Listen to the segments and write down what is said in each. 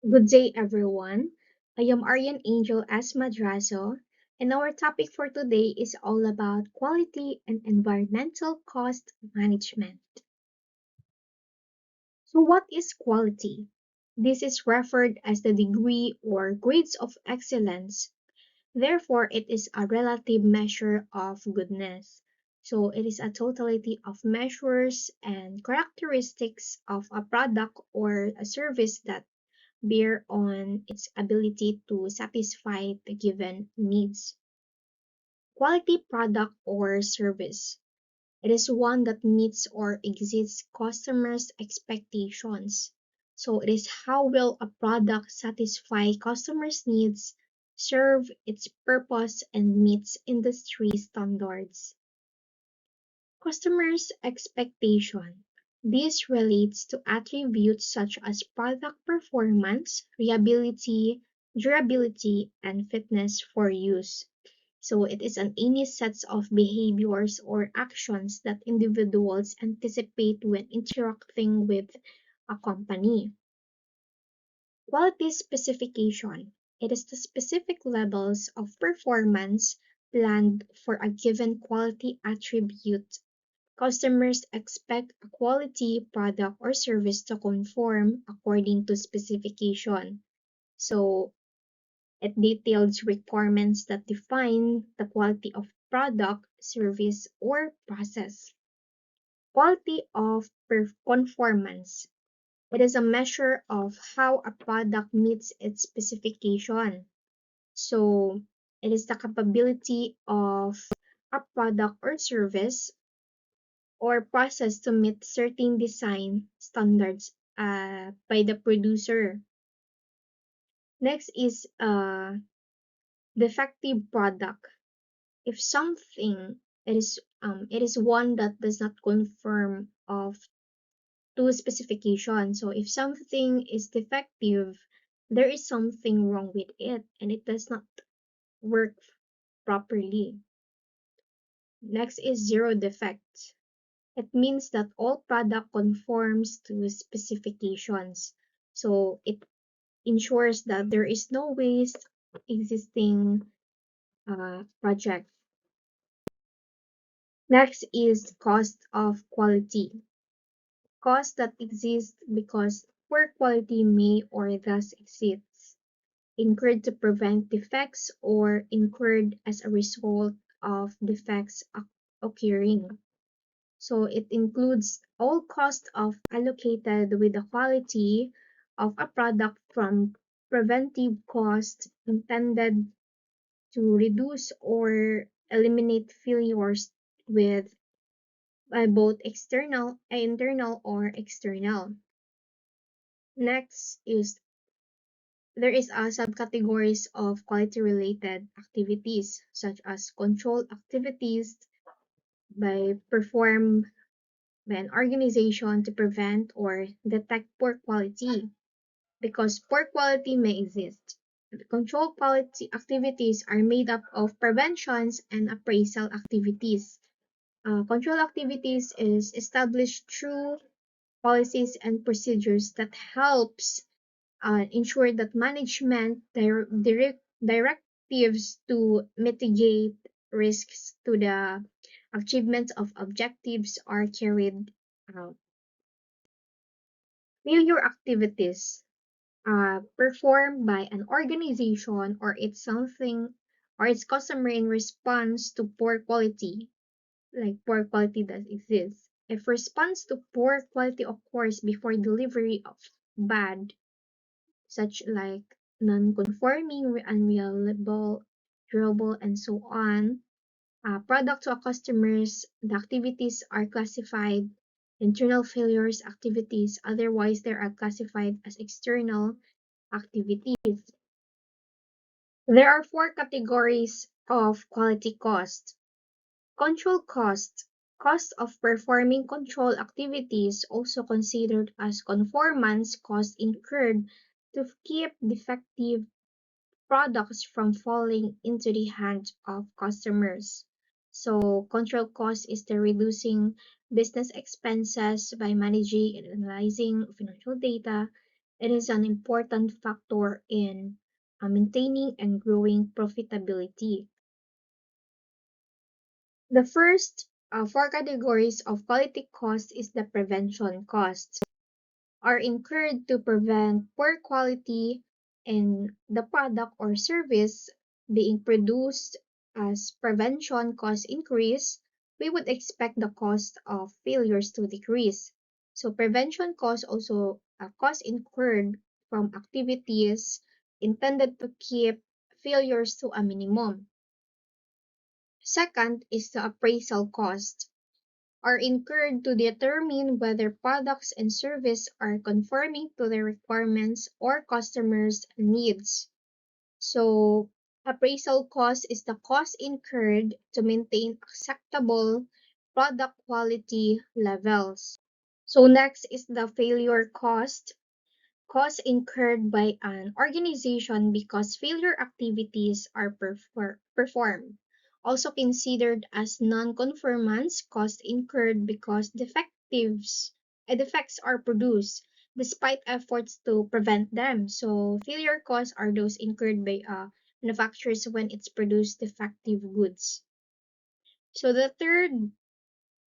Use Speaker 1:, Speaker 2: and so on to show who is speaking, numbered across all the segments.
Speaker 1: Good day, everyone. I am Aryan Angel S. Madrazo, and our topic for today is all about quality and environmental cost management. So, what is quality? This is referred as the degree or grades of excellence. Therefore, it is a relative measure of goodness. So, it is a totality of measures and characteristics of a product or a service that bear on its ability to satisfy the given needs. Quality product or service. It is one that meets or exceeds customers' expectations. So it is how will a product satisfy customers' needs, serve its purpose, and meets industry standards. Customers' expectation. This relates to attributes such as product performance, reliability, durability, and fitness for use. So it is any sets of behaviors or actions that individuals anticipate when interacting with a company. Quality specification. It is the specific levels of performance planned for a given quality attribute. Customers expect a quality product or service to conform according to specification. So it details requirements that define the quality of product, service, or process. Quality of conformance. It is a measure of how a product meets its specification. So it is the capability of a product or service or process to meet certain design standards by the producer. Next is defective product. If something it is one that does not conform of to specification. So if something is defective, there is something wrong with it and it does not work properly. Next is zero defect. It means that all product conforms to specifications. So it ensures that there is no waste existing project. Next is cost of quality. Cost that exists because poor quality may or thus exists, incurred to prevent defects or incurred as a result of defects occurring. So it includes all costs of allocated with the quality of a product from preventive costs intended to reduce or eliminate failures with both internal or external. Next is there is a subcategories of quality related activities such as control activities by performed by an organization to prevent or detect poor quality because poor quality may exist. The control quality activities are made up of preventions and appraisal activities. Control activities is established through policies and procedures that helps ensure that management directives to mitigate risks to the achievement of objectives are carried out. Failure activities performed by an organization or its customer in response to poor quality, like poor quality that exists. If response to poor quality occurs before delivery of bad, such like non-conforming, unreliable, durable, and so on, product to a customers, the activities are classified internal failures activities, otherwise they are classified as external activities. There are four categories of quality cost. Control cost. Cost of performing control activities, also considered as conformance cost incurred to keep defective products from falling into the hands of customers. So control cost is the reducing business expenses by managing and analyzing financial data It is an important factor in maintaining and growing profitability. The first four categories of quality cost is the prevention costs are incurred to prevent poor quality in the product or service being produced. As prevention costs increase, we would expect the cost of failures to decrease. So prevention costs also costs incurred from activities intended to keep failures to a minimum. Second is the appraisal cost are incurred to determine whether products and service are conforming to the requirements or customers' needs. So, appraisal cost is the cost incurred to maintain acceptable product quality levels. So, next is the failure cost. Costs incurred by an organization because failure activities are performed. Also considered as non-conformance, costs incurred because defects are produced despite efforts to prevent them. So failure costs are those incurred by manufacturers when it's produced defective goods. So the third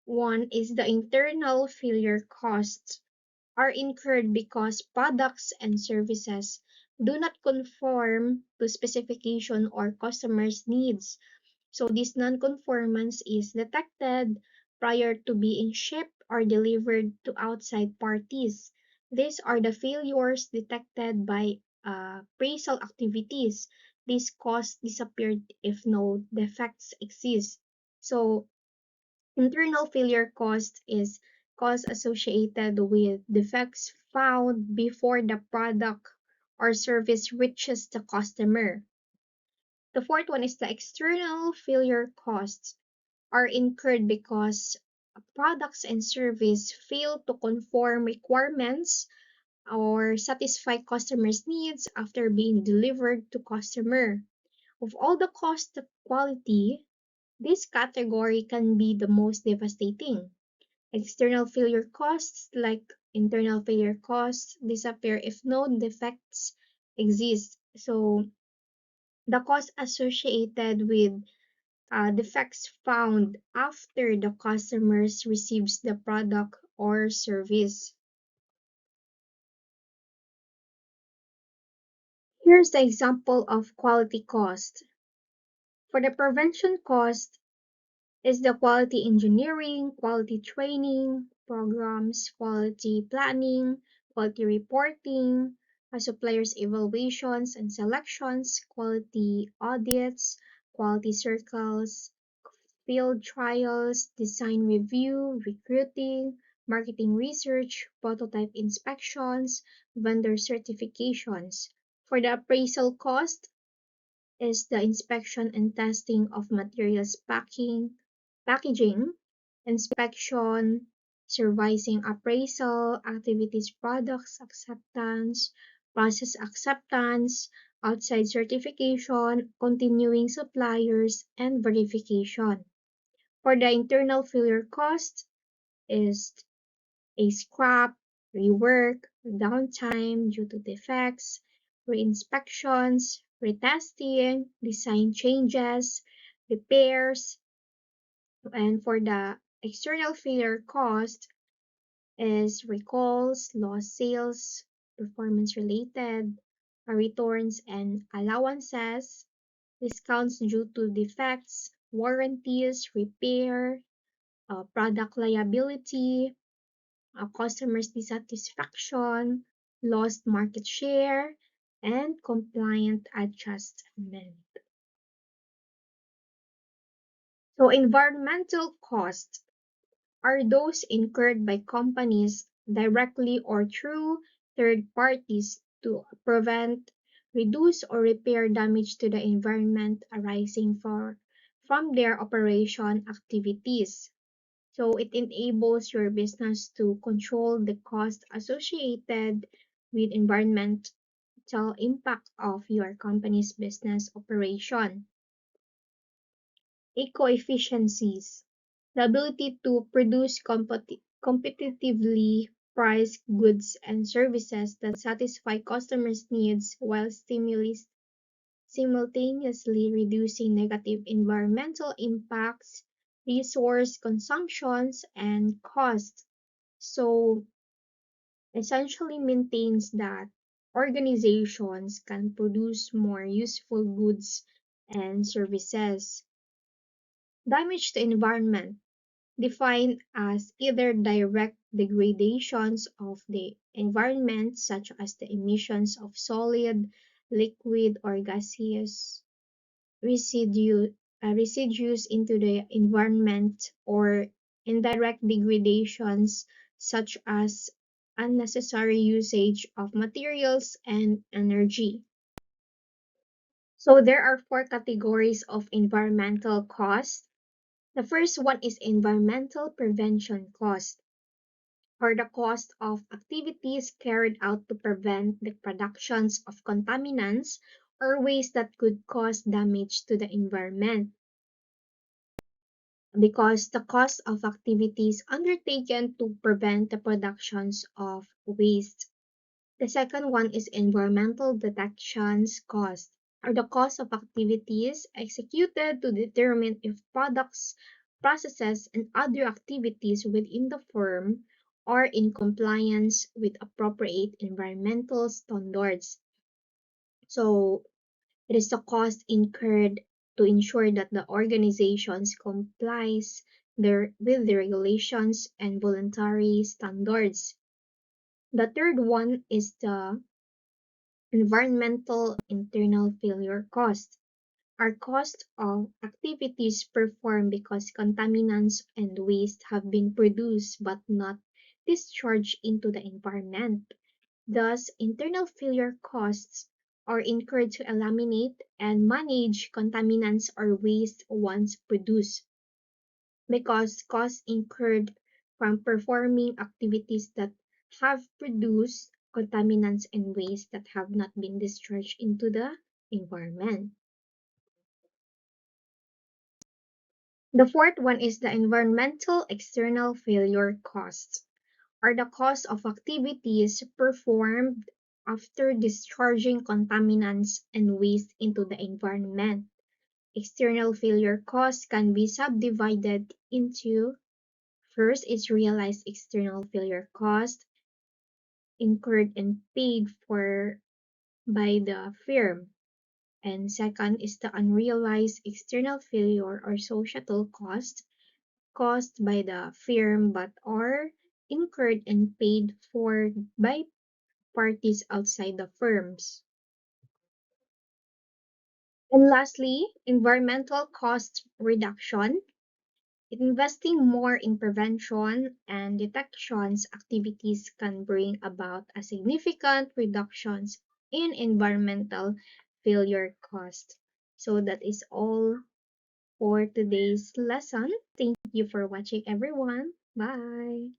Speaker 1: one is the internal failure costs are incurred because products and services do not conform to specification or customers' needs. So this non-conformance is detected prior to being shipped or delivered to outside parties. These are the failures detected by appraisal activities. These costs disappeared if no defects exist. So internal failure cost is cost associated with defects found before the product or service reaches the customer. The fourth one is the external failure costs are incurred because products and service fail to conform requirements or satisfy customers' needs after being delivered to customer. Of all the cost of quality, this category can be the most devastating. External failure costs, like internal failure costs, disappear if no defects exist. So the cost associated with defects found after the customers receives the product or service. Here's the example of quality cost. For the prevention cost, is the quality engineering, quality training programs, quality planning, quality reporting, suppliers evaluations and selections, quality audits, quality circles, field trials, design review, recruiting, marketing research, prototype inspections, vendor certifications. For the appraisal cost, is the inspection and testing of materials packaging, inspection, supervising appraisal, activities products acceptance, process acceptance, outside certification, continuing suppliers, and verification. For the internal failure cost is a scrap, rework, downtime due to defects, re-inspections, retesting, design changes, repairs, and for the external failure cost is recalls, lost sales, performance related, returns and allowances, discounts due to defects, warranties, repair, product liability, customers' dissatisfaction, lost market share, and compliant adjustment. So environmental costs are those incurred by companies directly or through third parties to prevent, reduce, or repair damage to the environment arising from their operation activities. So it enables your business to control the cost associated with environmental impact of your company's business operation. Eco-efficiencies, the ability to produce competitively price goods and services that satisfy customers' needs while simultaneously reducing negative environmental impacts, resource consumptions, and costs. So, essentially maintains that organizations can produce more useful goods and services. Damage to environment, defined as either direct degradations of the environment, such as the emissions of solid, liquid, or gaseous residues into the environment, or indirect degradations such as unnecessary usage of materials and energy. So there are four categories of environmental costs. The first one is environmental prevention cost, or the cost of activities carried out to prevent the productions of contaminants or waste that could cause damage to the environment, because the cost of activities undertaken to prevent the productions of waste. The second one is environmental detections cost, or the cost of activities executed to determine if products, processes, and other activities within the firm are in compliance with appropriate environmental standards. So it is the cost incurred to ensure that the organizations complies with the regulations and voluntary standards. The third one is the environmental internal failure cost, are cost of activities performed because contaminants and waste have been produced but not discharged into the environment. Thus, internal failure costs are incurred to eliminate and manage contaminants or waste once produced, because costs incurred from performing activities that have produced contaminants and waste that have not been discharged into the environment. The fourth one is the environmental external failure costs, are the cost of activities performed after discharging contaminants and waste into the environment. External failure costs can be subdivided into: first is realized external failure cost, incurred and paid for by the firm. And second is the unrealized external failure or societal cost, caused by the firm but are incurred and paid for by parties outside the firms. And lastly, environmental cost reduction. Investing more in prevention and detections activities can bring about a significant reductions in environmental failure cost. So that is all for today's lesson. Thank you for watching, everyone. Bye.